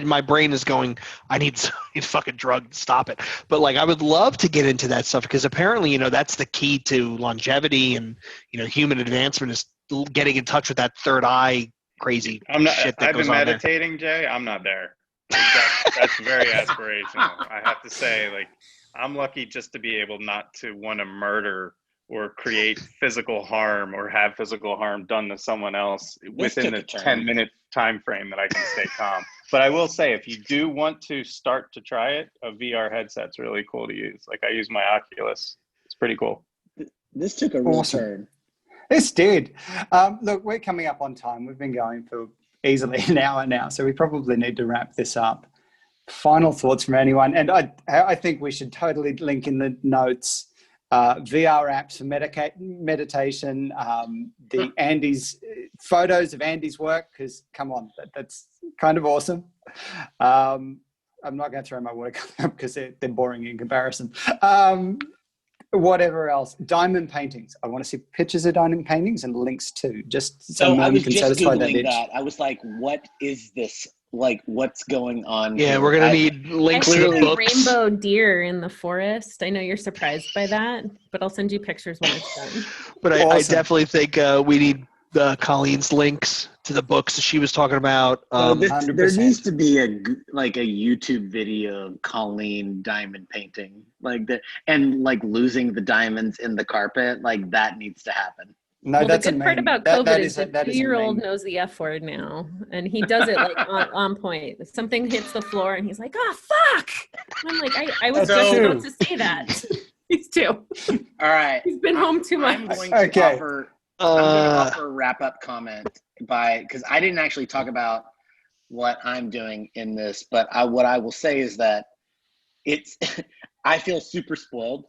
my brain is going, I need a fucking drug to stop it. But like, I would love to get into that stuff because apparently, that's the key to longevity and human advancement is getting in touch with that third eye crazy shit that I've goes been on meditating, Jay. I'm not there. That's very aspirational. I have to say, like, I'm lucky just to be able not to want to murder or create physical harm or have physical harm done to someone else within the 10-minute time frame that I can stay calm. But I will say, if you do want to start to try it, a VR headset's really cool to use. Like, I use my Oculus. It's pretty cool. This took a real turn. This did. Look, we're coming up on time. We've been going for easily an hour now, so we probably need to wrap this up. Final thoughts from anyone? And I think we should totally link in the notes VR apps for meditation, the Andy's photos of Andy's work, because come on, that's kind of awesome. I'm not going to throw my watercolor up because they're boring in comparison. whatever else. Diamond paintings. I want to see pictures of diamond paintings and links too, just so So I Norman was can just satisfy that Googling itch. that. I was like, what is this? Like, what's going on Yeah, here? we're gonna I- need I links to see the clearly- a books. rainbow deer in the forest. I know you're surprised by that, but I'll send you pictures when it's done. But I Awesome. definitely think we need Colleen's links to the books that she was talking about. So there 100%. needs to be a YouTube video of Colleen diamond painting like that, and like losing the diamonds in the carpet. Like that needs to happen. No, Well, that's the good part about COVID is the 2-year-old knows the F word now, and he does it like on point. If something hits the floor, and he's like, "Oh fuck!" And I'm like, I was That's just two. about to say that. He's 2. All right, He's been home too much. I'm going to Okay. offer. I'm going to offer a wrap-up comment because I didn't actually talk about what I'm doing in this, but what I will say is that it's. I feel super spoiled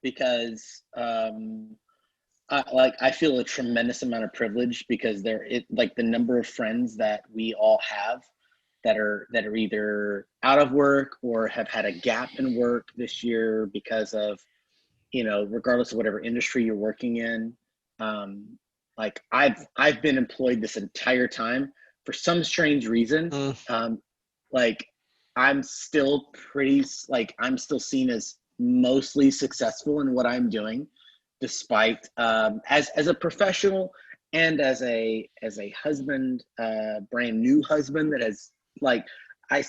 because. I feel a tremendous amount of privilege because the number of friends that we all have that are either out of work or have had a gap in work this year because of, regardless of whatever industry you're working in. I've been employed this entire time for some strange reason. I'm still I'm still seen as mostly successful in what I'm doing. Despite as a professional and as a husband, brand new husband that has I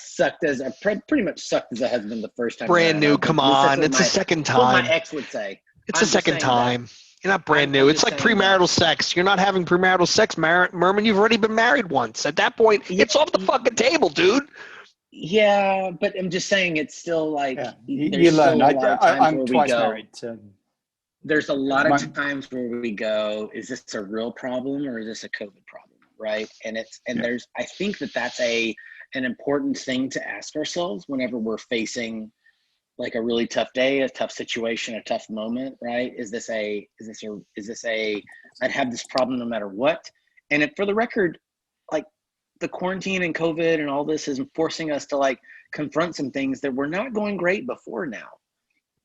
pretty much sucked as a husband the first time. Brand new, come on, it's the second time. What my ex would say. It's the second time. You're not brand new. It's like premarital sex. You're not having premarital sex, Merman. You've already been married once. At that point, it's off the fucking table, dude. Yeah, but I'm just saying it's still like you learn. I'm twice married. So. There's a lot of times where we go, is this a real problem or is this a COVID problem, right? And I think that's an important thing to ask ourselves whenever we're facing like a really tough day, a tough situation, a tough moment, right? Is this I'd have this problem no matter what. And for the record, like the quarantine and COVID and all this is forcing us to like confront some things that were not going great before now.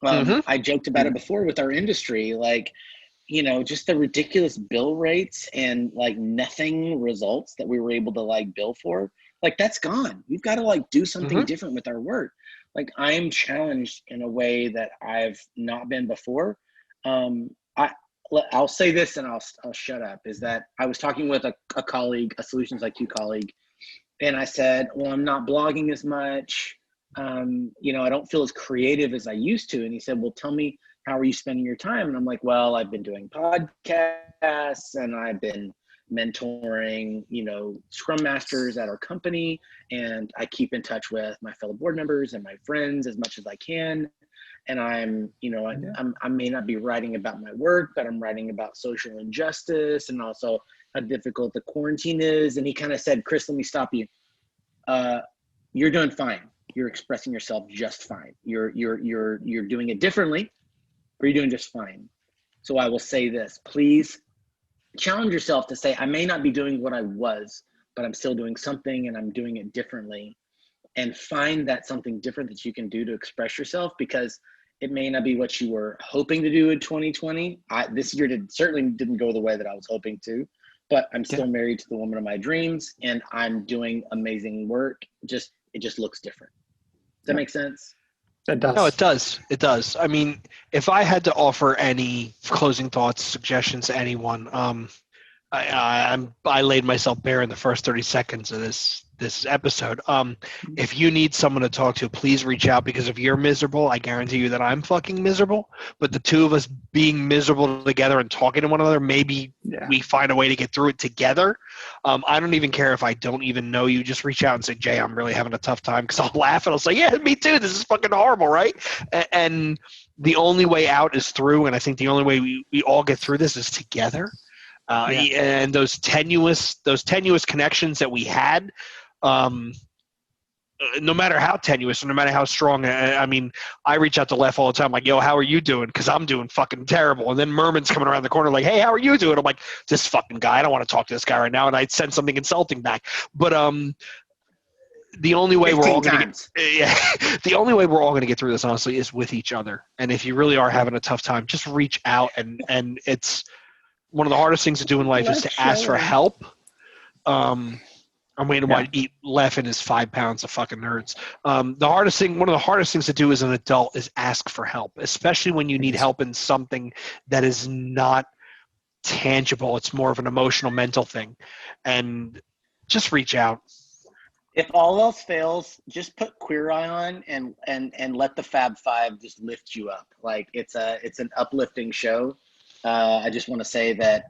I joked about it before with our industry, just the ridiculous bill rates and like nothing results that we were able to like bill for, like that's gone. We've got to like do something different with our work. Like I'm challenged in a way that I've not been before. I'll say this and I'll shut up, is that I was talking with a colleague, a Solutions IQ colleague, and I said, well, I'm not blogging as much. I don't feel as creative as I used to. And he said, well, tell me, how are you spending your time? And I'm like, well, I've been doing podcasts and I've been mentoring, Scrum Masters at our company. And I keep in touch with my fellow board members and my friends as much as I can. And I may not be writing about my work, but I'm writing about social injustice and also how difficult the quarantine is. And he kind of said, Chris, let me stop you. You're doing fine. You're expressing yourself just fine. You're doing it differently, but you're doing just fine. So I will say this, please challenge yourself to say, I may not be doing what I was, but I'm still doing something and I'm doing it differently, and find that something different that you can do to express yourself, because it may not be what you were hoping to do in 2020. This year certainly didn't go the way that I was hoping to, but I'm still married to the woman of my dreams and I'm doing amazing work. It just looks different. Does that make sense? It does. No, it does. It does. I mean, if I had to offer any closing thoughts, suggestions to anyone, I laid myself bare in the first 30 seconds of this episode. If you need someone to talk to, please reach out, because if you're miserable, I guarantee you that I'm fucking miserable. But the two of us being miserable together and talking to one another, maybe we find a way to get through it together. I don't even care if I don't even know you. Just reach out and say, Jay, I'm really having a tough time, because I'll laugh and I'll say, yeah, me too. This is fucking horrible, right? And the only way out is through. And I think the only way we all get through this is together. And those tenuous connections that we had, no matter how tenuous or no matter how strong, I mean, I reach out to Lef all the time, like, yo, how are you doing? Because I'm doing fucking terrible. And then Merman's coming around the corner like, hey, how are you doing? I'm like, this fucking guy, I don't want to talk to this guy right now. And I'd send something insulting back. But the only way we're 15 all going to times. the only way we're all going to get through this, honestly, is with each other. And if you really are having a tough time, just reach out. And it's one of the hardest things to do in life is to ask for help. I'm waiting to eat Leff and his 5 pounds of fucking nerds. One of the hardest things to do as an adult is ask for help, especially when you need help in something that is not tangible. It's more of an emotional, mental thing. And just reach out. If all else fails, just put Queer Eye on and let the Fab Five just lift you up. Like it's an uplifting show. I just want to say that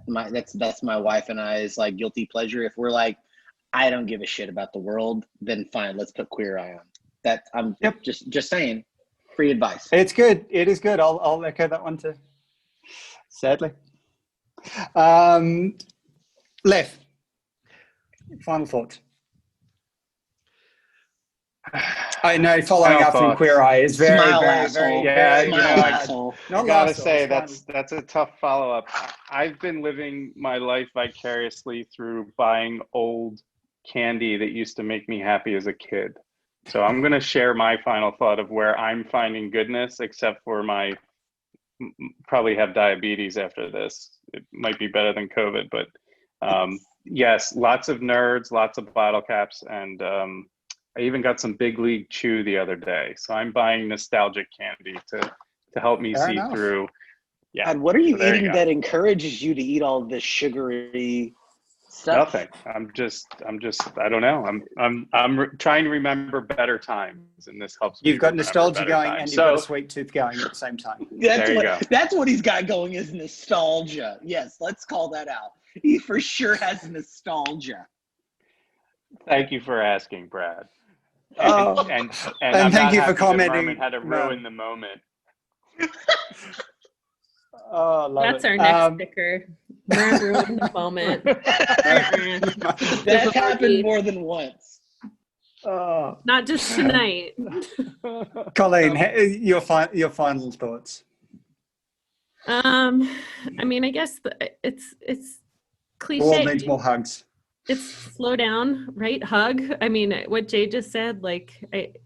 that's my wife and I's like guilty pleasure. If we're like, I don't give a shit about the world, then fine, let's put Queer Eye on. I'm just saying, free advice. It's good. It is good. I'll echo that one too. Sadly. Leff, final thoughts. I know following up from Queer Eye is very, Smile, very, asshole. very, Yeah, very, you know, asshole. not I gotta last say thought, that's a tough follow-up. I've been living my life vicariously through buying old candy that used to make me happy as a kid. So I'm going to share my final thought of where I'm finding goodness, except for my probably have diabetes after this. It might be better than COVID, but yes, lots of nerds, lots of bottle caps, and I even got some Big League Chew the other day. So I'm buying nostalgic candy to help me see through. Yeah. And what are you so eating that encourages you to eat all this sugary stuff? Nothing. I'm just I don't know. I'm trying to remember better times, and this helps me. You've got nostalgia going times. and you've got a sweet tooth going at the same time. That's what he's got going is nostalgia. Yes, let's call that out. He for sure has nostalgia. Thank you for asking, Brad. And I'm thank you for not happy that commenting. Merman had to ruin the moment. Oh, love That's it. our next sticker. Merv ruined the moment. That happened more than once. Not just tonight. Colleen, your final thoughts. I mean, I guess it's cliche. The world needs more hugs. It's slow down, right? Hug. I mean, what Jay just said, like,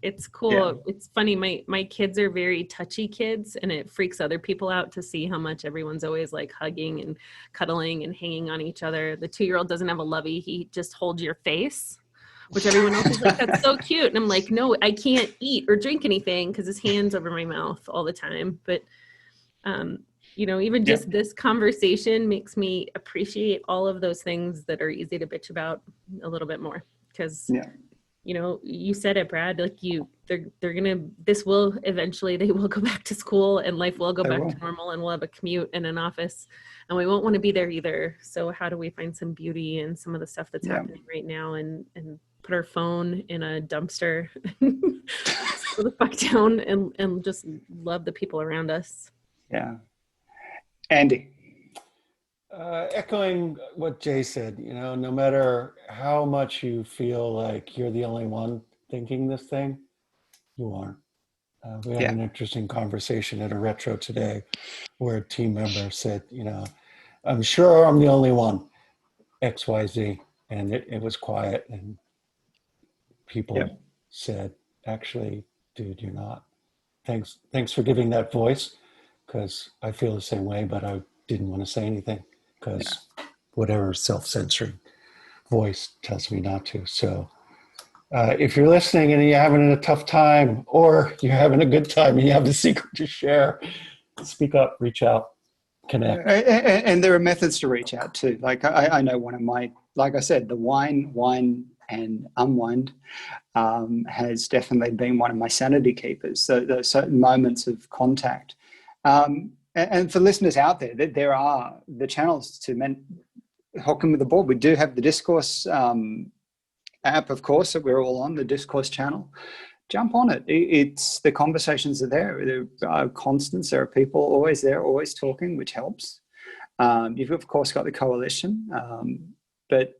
it's cool. Yeah. It's funny. My kids are very touchy kids, and it freaks other people out to see how much everyone's always like hugging and cuddling and hanging on each other. The 2-year-old doesn't have a lovey. He just holds your face, which everyone else is like, that's so cute. And I'm like, no, I can't eat or drink anything because his hand's over my mouth all the time. But, you know, even just this conversation makes me appreciate all of those things that are easy to bitch about a little bit more. Because, you know, you said it, Brad, like they're going to, they will go back to school and life will go back to normal and we'll have a commute and an office and we won't want to be there either. So how do we find some beauty in some of the stuff that's happening right now and put our phone in a dumpster, slow the fuck down and just love the people around us. Yeah. Andy. Echoing what Jay said, you know, no matter how much you feel like you're the only one thinking this thing, you aren't. We had an interesting conversation at a retro today where a team member said, you know, I'm sure I'm the only one, XYZ. And it was quiet and people said, actually, dude, you're not. Thanks for giving that voice, because I feel the same way, but I didn't want to say anything because whatever self-censoring voice tells me not to. So if you're listening and you're having a tough time or you're having a good time and you have a secret to share, speak up, reach out, connect. And there are methods to reach out too. Like I know one of my, like I said, the wine and unwind has definitely been one of my sanity keepers. So those certain moments of contact. And for listeners out there, there are the channels to hook them with the board. We do have the Discourse app, of course, that we're all on, the Discourse channel. Jump on it. It's the conversations are there. There are constants. There are people always there, always talking, which helps. You've, of course, got the coalition, but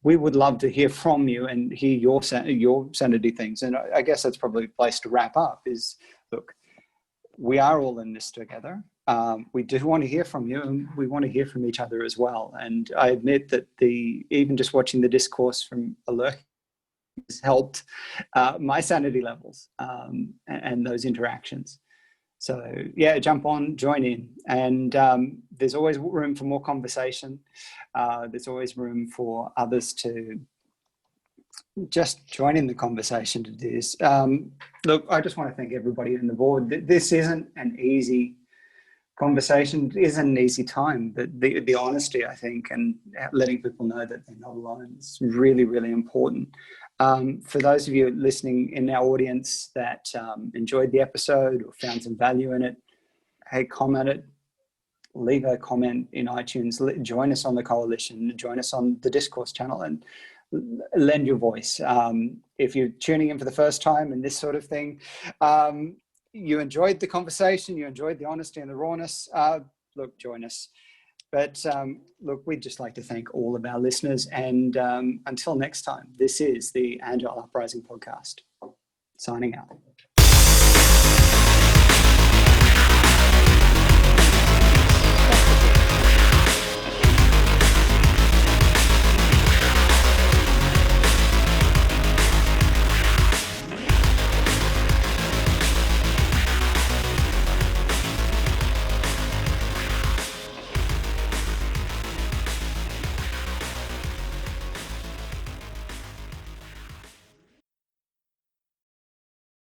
we would love to hear from you and hear your sanity things. And I guess that's probably a place to wrap up is, look, we are all in this together. We do want to hear from you and we want to hear from each other as well. And I admit that even just watching the discourse from a lurking has helped my sanity levels and those interactions. So yeah, jump on, join in, and there's always room for more conversation. There's always room for others to just join in the conversation to this. Look, I just want to thank everybody on the board. This isn't an easy conversation, it isn't an easy time, but the honesty, I think, and letting people know that they're not alone is really, really important. For those of you listening in our audience that enjoyed the episode or found some value in it, hey, comment it, leave a comment in iTunes, join us on the coalition, join us on the discourse channel, and lend your voice. If you're tuning in for the first time and this sort of thing, you enjoyed the conversation, you enjoyed the honesty and the rawness, look, join us. But look, we'd just like to thank all of our listeners. And until next time, this is the Agile Uprising podcast. Signing out.